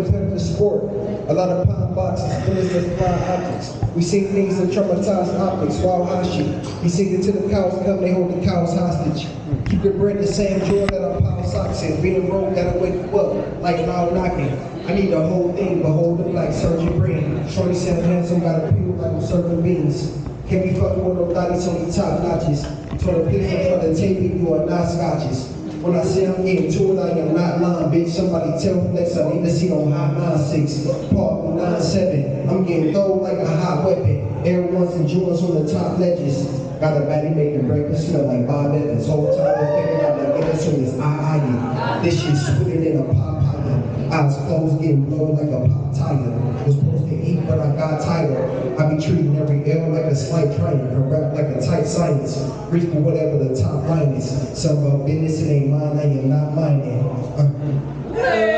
competitive sport. A lot of pine boxes, bullets that fly objects. We seen things that traumatize optics, wild hostage. We sing it till the cows come, they hold the cows hostage. Keep your bread the same drawer that I pile socks in. Being broke, gotta wake you up like loud knocking. I need the whole thing, but hold it like surgeon brain. Shorty said handsome, gotta peel like I'm serving beans. Can't be fucking with no thotties on the top notches. Told her please in front of the TV, you are not scotches. When I say I'm getting to it, I am not lying, bitch. Somebody tell Flex I need to see on hot 9-6, part 9-7. I'm getting thrown like a hot weapon. Air ones and jewels on the top ledges. Got a baddie making breakfast, smell like Bob Evans. Whole time I figured out like get as soon as I this shit sweeter than a pop pie. Eyes closed, getting blown like a pop tire. Was supposed to eat, but I got tired. I be treating every L like a slight triumph, and rap like a tight science. Reach for whatever the top line is. Some about business, it ain't mine, I am not minding.